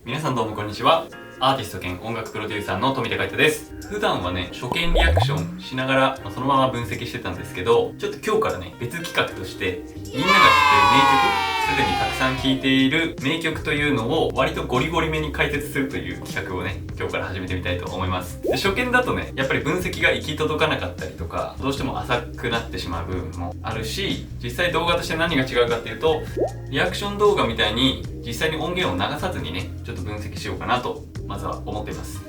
皆さんどうもこんにちは。アーティスト兼音楽プロデューサーの富田海人です。普段はね、初見リアクションしながら、そのまま分析してたんですけど、ちょっと今日からね、別企画として、みんなが知ってる名曲、すでにたくさん聴いている名曲というのを割とゴリゴリめに解説するという企画をね、今日から始めてみたいと思います。で、初見だとね、やっぱり分析が行き届かなかったりとか、どうしても浅くなってしまう部分もあるし、実際動画として何が違うかっていうと、リアクション動画みたいに実際に音源を流さずにね、ちょっと分析しようかなとまずは思っています。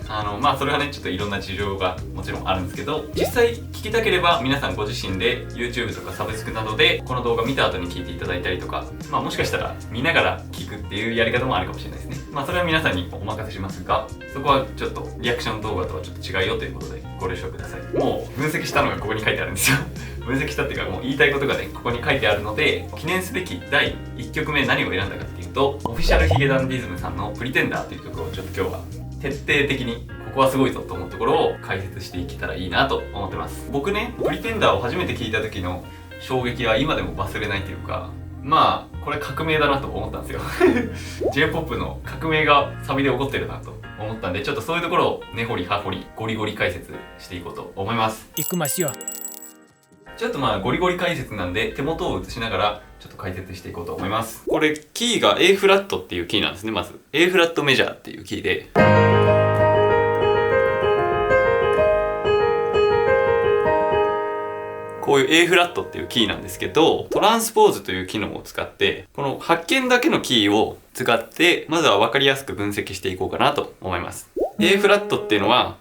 それはね、ちょっといろんな事情がもちろんあるんですけど、実際聞きたければ皆さんご自身で YouTube とかサブスクなどでこの動画見た後に聞いていただいたりとか、もしかしたら見ながら聞くっていうやり方もあるかもしれないですね。それは皆さんにお任せしますが、そこはちょっとリアクション動画とはちょっと違うよということでご了承ください。もう分析したのがここに書いてあるんですよ。分析したっていうかもう言いたいことがね、ここに書いてあるので、記念すべき第1曲目何を選んだかっていうと、オフィシャルヒゲダンディズムさんのプリテンダーという曲をちょっと今日は徹底的にここはすごいぞと思うところを解説していけたらいいなと思ってます。僕ね、プリテンダーを初めて聞いた時の衝撃は今でも忘れないというか、これ革命だなと思ったんですよ。J-POP の革命がサビで起こってるなと思ったんで、ちょっとそういうところを根掘り葉掘りゴリゴリ解説していこうと思います。行くますよ。ちょっとゴリゴリ解説なんで手元を映しながらちょっと解説していこうと思います。これキーが A フラットっていうキーなんですね。まず A フラットメジャーっていうキーで、こういう A フラットっていうキーなんですけど、トランスポーズという機能を使ってこの発見だけのキーを使ってまずは分かりやすく分析していこうかなと思います。 A フラットっていうのは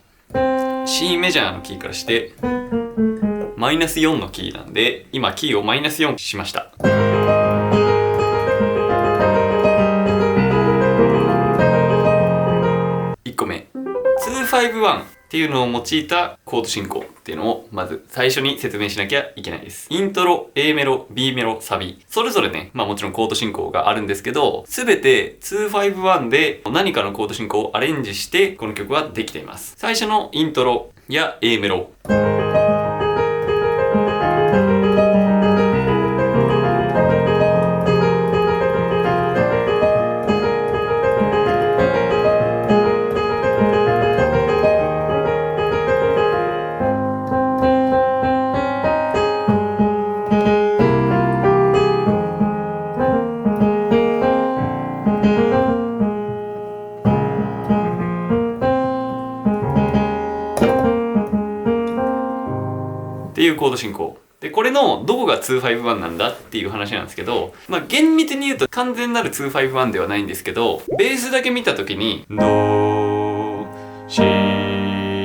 C メジャーのキーからしてマイナス4のキーなんで、今キーをマイナス4しました。1個目、251っていうのを用いたコード進行っていうのをまず最初に説明しなきゃいけないです。イントロ、A メロ、B メロ、サビ、それぞれね、もちろんコード進行があるんですけど、全て251で何かのコード進行をアレンジしてこの曲はできています。最初のイントロや A メロ、っていうコード進行で、これのどこが251なんだっていう話なんですけど、厳密に言うと完全なる251ではないんですけど、ベースだけ見た時にドシ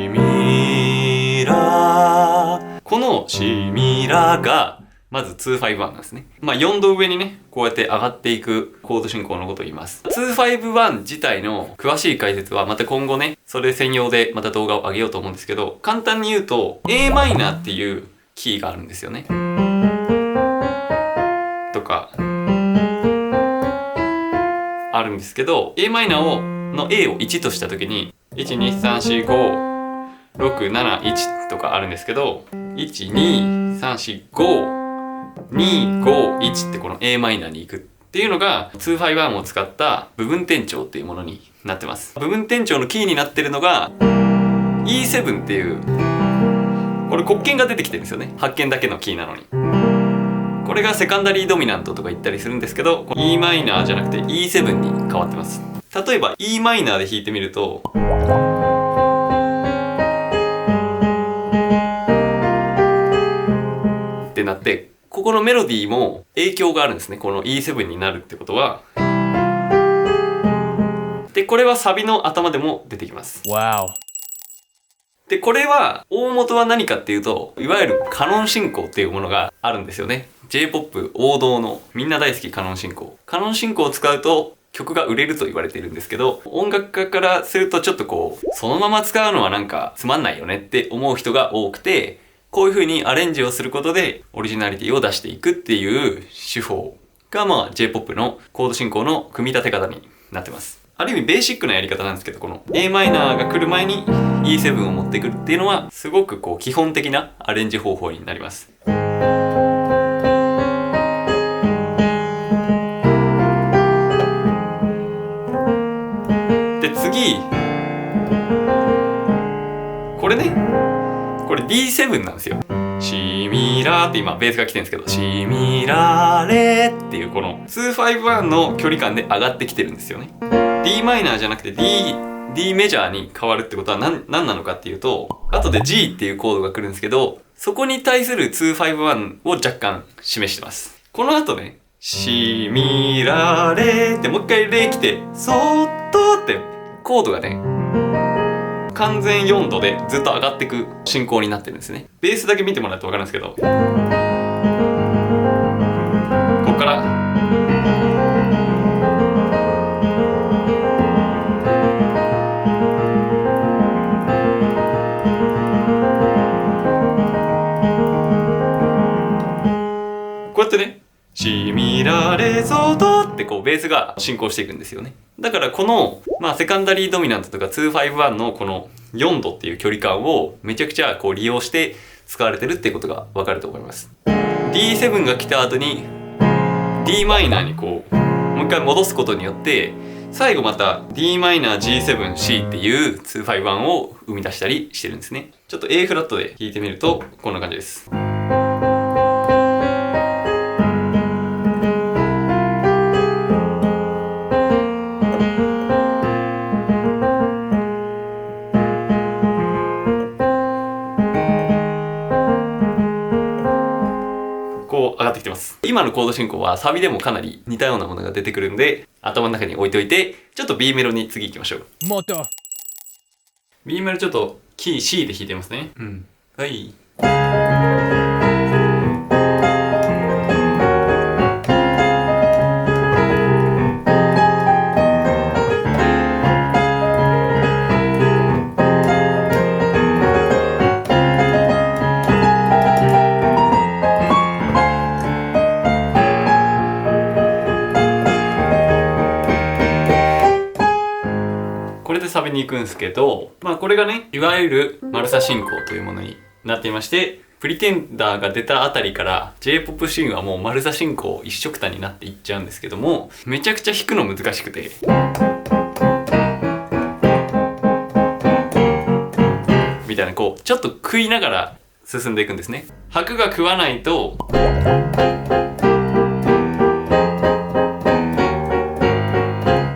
ミラ、このシミラがまず251なんですね。4度上にね、こうやって上がっていくコード進行のことを言います。251自体の詳しい解説はまた今後ね、それ専用でまた動画を上げようと思うんですけど、簡単に言うと a マイナーっていうキーがあるんですよね。とかあるんですけど、 a マイナーの A を1とした時に1234567とかあるんですけど、123452251ってこの a マイナーに行くっていうのが251を使った部分転調っていうものになってます。部分転調のキーになってるのが E7 っていう、これ黒鍵が出てきてるんですよね。発見だけのキーなのに。これがセカンダリードミナントとか言ったりするんですけど、E マイナーじゃなくて E7 に変わってます。例えば E マイナーで弾いてみると、ってなって、ここのメロディーも影響があるんですね。この E7 になるってことは。で、これはサビの頭でも出てきます。わで、これは大元は何かっていうと、いわゆるカノン進行っていうものがあるんですよね。J-POP 王道のみんな大好きカノン進行。カノン進行を使うと曲が売れると言われているんですけど、音楽家からするとちょっとそのまま使うのはなんかつまんないよねって思う人が多くて、こういう風にアレンジをすることでオリジナリティを出していくっていう手法がJ-POP のコード進行の組み立て方になってます。ある意味ベーシックなやり方なんですけど、この a マイナーが来る前に E7 を持ってくるっていうのはすごく基本的なアレンジ方法になります。次これね、これ D7 なんですよ。シミラーって今ベースが来てるんですけど、シミラレっていうこの251の距離感で上がってきてるんですよね。 d マイナーじゃなくて D メジャーに変わるってことは何なのかっていうと、後で G っていうコードが来るんですけど、そこに対する251を若干示してます。この後ね、シミラレってもう一回レ来て、そーっとってコードがね完全4度でずっと上がっていく進行になってるんですね。ベースだけ見てもらうと分かるんですけど、ここからこうやってね、シミラレソードってこうベースが進行していくんですよね。だからこの、セカンダリードミナントとか251のこの4度っていう距離感をめちゃくちゃこう利用して使われてるってことがわかると思います。D7 が来た後に d マイナーにこうもう一回戻すことによって、最後また d マイナー G7C っていう251を生み出したりしてるんですね。ちょっと A フラットで弾いてみるとこんな感じです。こう上がってきてます。今のコード進行はサビでもかなり似たようなものが出てくるんで、頭の中に置いておいて、ちょっと B メロに次行きましょう。B メロちょっとキー C で弾いてますね。はい。これでサビに行くんですけど、これがね、いわゆるマルサ進行というものになっていまして、プリテンダーが出たあたりから J-POP シーンはもうマルサ進行一色たになっていっちゃうんですけども、めちゃくちゃ弾くの難しくて、みたいなこうちょっと食いながら進んでいくんですね。拍が食わないと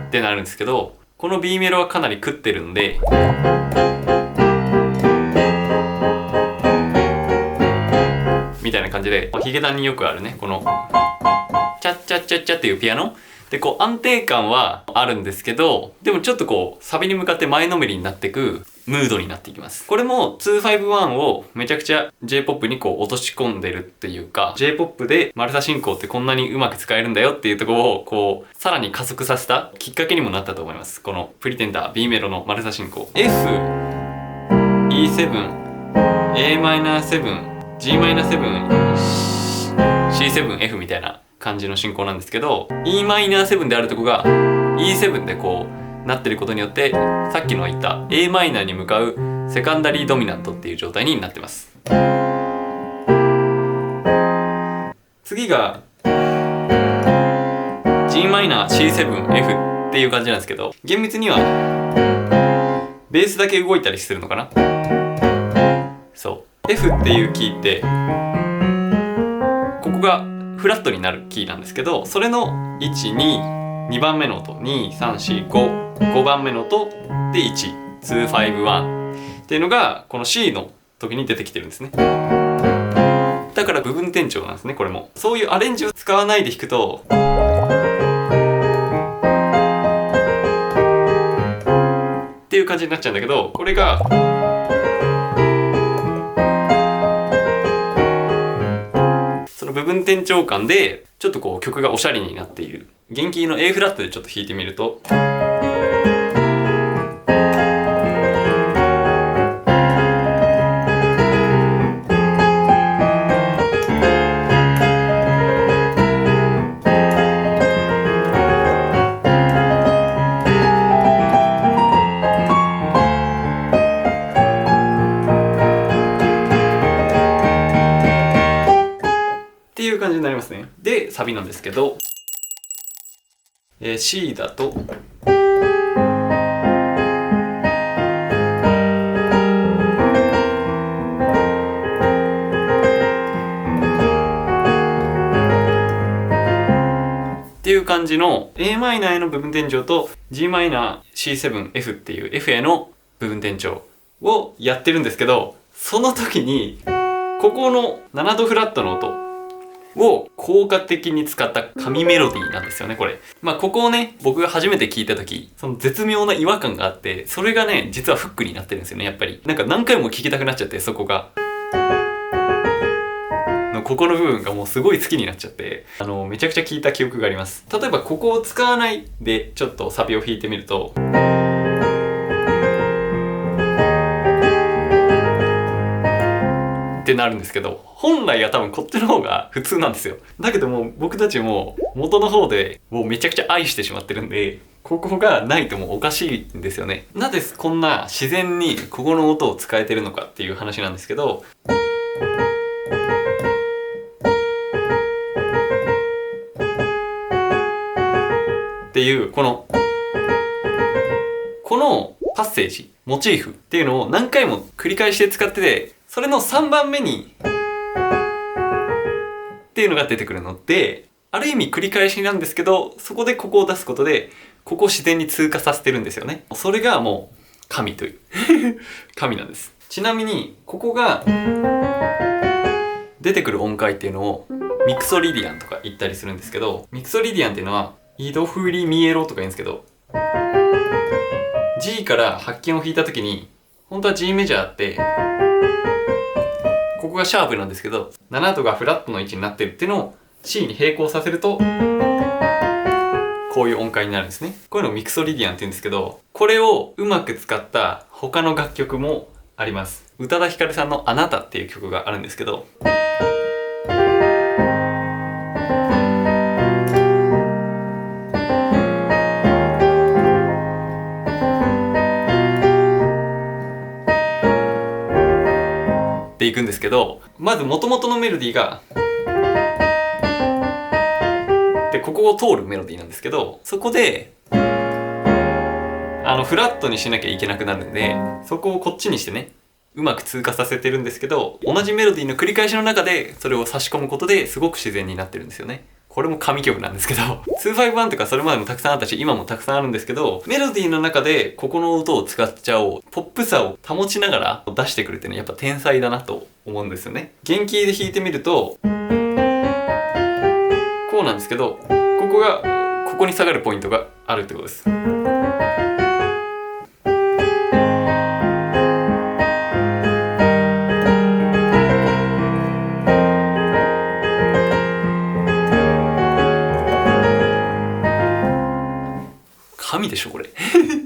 ってなるんですけど、この B メロはかなり食ってるんで、みたいな感じで、ヒゲダンによくあるね、このチャッチャッチャッチャっていうピアノでこう安定感はあるんですけど、でもちょっとこうサビに向かって前のめりになっていくムードになっていきます。これも251をめちゃくちゃ J-POP にこう落とし込んでるっていうか、 J-POP でマルサ進行ってこんなにうまく使えるんだよっていうところをこうさらに加速させたきっかけにもなったと思います。このプリテンダー B メロのマルサ進行 F、E7、Am7、G7、C7、F みたいな感じの進行なんですけど、 Em7 であるとこが E7 でこうなってることによって、さっきの言った Am に向かうセカンダリードミナントっていう状態になってます。次が Gm、C7、F っていう感じなんですけど、厳密にはベースだけ動いたりするのかな。そう F っていうキーってここがフラットになるキーなんですけど、それの122番目の音、23455番目の音で1251っていうのがこの C の時に出てきてるんですね。だから部分転調なんですね。これもそういうアレンジを使わないで弾くとっていう感じになっちゃうんだけど、これがその部分転調感でちょっとこう曲がおしゃれになっている。弦キーの A フラットでちょっと弾いてみると、っていう感じになりますね。でサビなんですけど、C だと感じの Am への部分転調と Gm C7F っていう F への部分転調をやってるんですけど、その時にここの7度フラットの音を効果的に使った神メロディーなんですよね、これ。ここをね、僕が初めて聞いた時、その絶妙な違和感があって、それがね、実はフックになってるんですよね、やっぱり。なんか何回も聞きたくなっちゃって、そこが。ここの部分がもうすごい好きになっちゃって、めちゃくちゃ聞いた記憶があります。例えばここを使わないで、ちょっとサビを弾いてみると、ってなるんですけど、本来は多分こっちの方が普通なんですよ。だけども僕たちも元の方でもうめちゃくちゃ愛してしまってるんで、ここがないともうおかしいんですよね。なぜこんな自然にここの音を使えてるのかっていう話なんですけど、っていうこのパッセージ、モチーフっていうのを何回も繰り返して使ってて、それの3番目にっていうのが出てくるので、ある意味繰り返しなんですけど、そこでここを出すことでここを自然に通過させてるんですよね。それがもう神という神なんです。ちなみにここが出てくる音階っていうのをミクソリディアンとか言ったりするんですけど、ミクソリディアンっていうのはイドフリミエロとか言うんですけど、 G から8鍵を弾いた時に本当は G メジャーってここがシャープなんですけど、7度がフラットの位置になってるっていうのを C に並行させるとこういう音階になるんですね。こういうのをミクソリディアンって言うんですけど、これをうまく使った他の楽曲もあります。宇多田ヒカルさんのあなたっていう曲があるんですけど、っていくんですけど、まず元々のメロディーがで、ここを通るメロディーなんですけど、そこでフラットにしなきゃいけなくなるんで、そこをこっちにしてね、うまく通過させてるんですけど、同じメロディーの繰り返しの中でそれを差し込むことですごく自然になってるんですよね。これも神曲なんですけど251とかそれまでもたくさんあったし、今もたくさんあるんですけど、メロディーの中でここの音を使っちゃおう、ポップさを保ちながら出してくるっていうのはやっぱ天才だなと思うんですよね。原キーで弾いてみるとこうなんですけど、ここがここに下がるポイントがあるってことです。神でしょこれ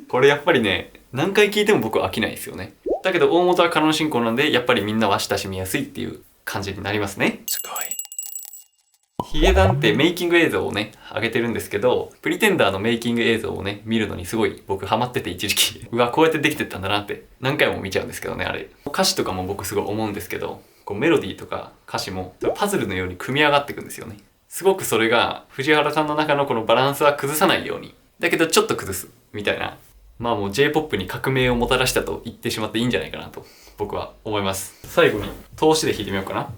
これやっぱりね、何回聴いても僕は飽きないですよね。だけど大元はカノン進行なんで、やっぱりみんなは親しみやすいっていう感じになりますね。すごい。ヒゲダンってメイキング映像をね上げてるんですけど、プリテンダーのメイキング映像をね見るのにすごい僕ハマってて、一時期うわこうやってできてったんだなって何回も見ちゃうんですけどね。あれ歌詞とかも僕すごい思うんですけど、こうメロディーとか歌詞もパズルのように組み上がっていくんですよね。すごくそれが藤原さんの中のこのバランスは崩さないように、だけどちょっと崩すみたいな、もう J-POP に革命をもたらしたと言ってしまっていいんじゃないかなと僕は思います。最後に通しで弾いてみようかな。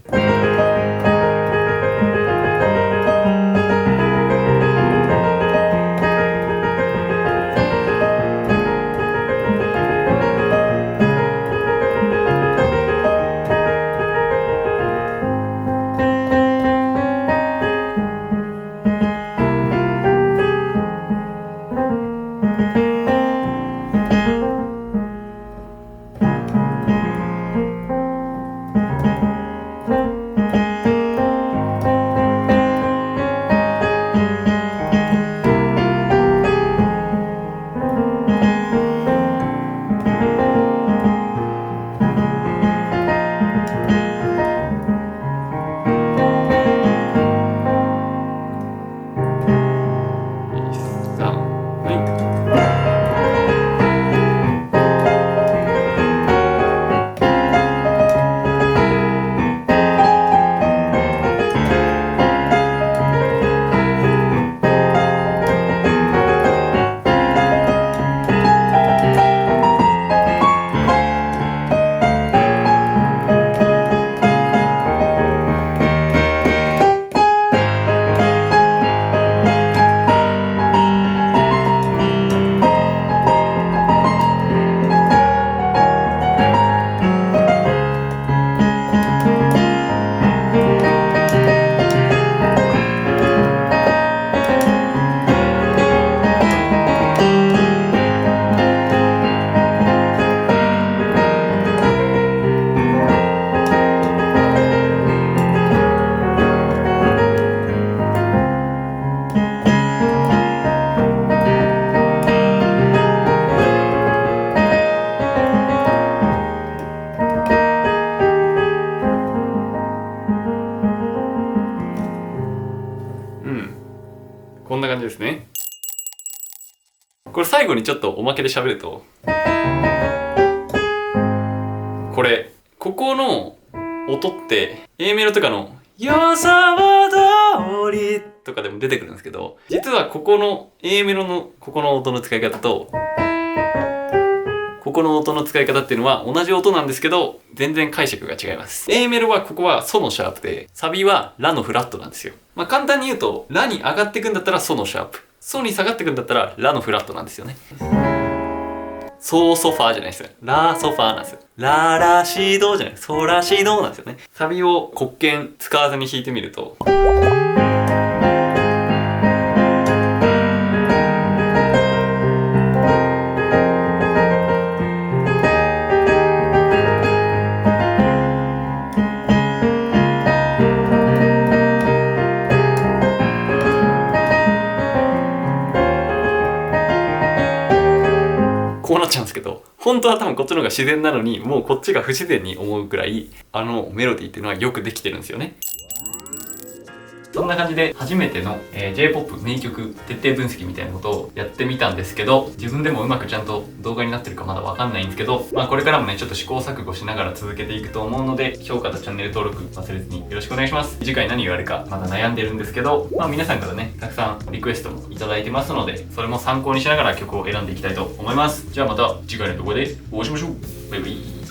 ですね。これ最後にちょっとおまけで喋ると、これここの音って A メロとかのよさは通りとかでも出てくるんですけど、実はここの A メロのここの音の使い方とここの音の使い方っていうのは同じ音なんですけど、全然解釈が違います。A メロはここはソのシャープで、サビはラのフラットなんですよ。まあ簡単に言うと、ラに上がっていくんだったらソのシャープ、ソに下がっていくんだったらラのフラットなんですよね。ソソファーじゃないですよ。ラソファーなんですよ。ララシドじゃない、ソラシドなんですよね。サビを黒鍵使わずに弾いてみると、こうなっちゃうんですけど、本当は多分こっちの方が自然なのに、もうこっちが不自然に思うくらい、メロディーっていうのはよくできてるんですよね。そんな感じで初めての、J-POP 名曲徹底分析みたいなことをやってみたんですけど、自分でもうまくちゃんと動画になってるかまだわかんないんですけど、まあこれからもねちょっと試行錯誤しながら続けていくと思うので、評価とチャンネル登録忘れずによろしくお願いします。次回何言われるかまだ悩んでるんですけど、まあ皆さんからねたくさんリクエストもいただいてますので、それも参考にしながら曲を選んでいきたいと思います。じゃあまた次回の動画でお会いしましょう。バイバイ。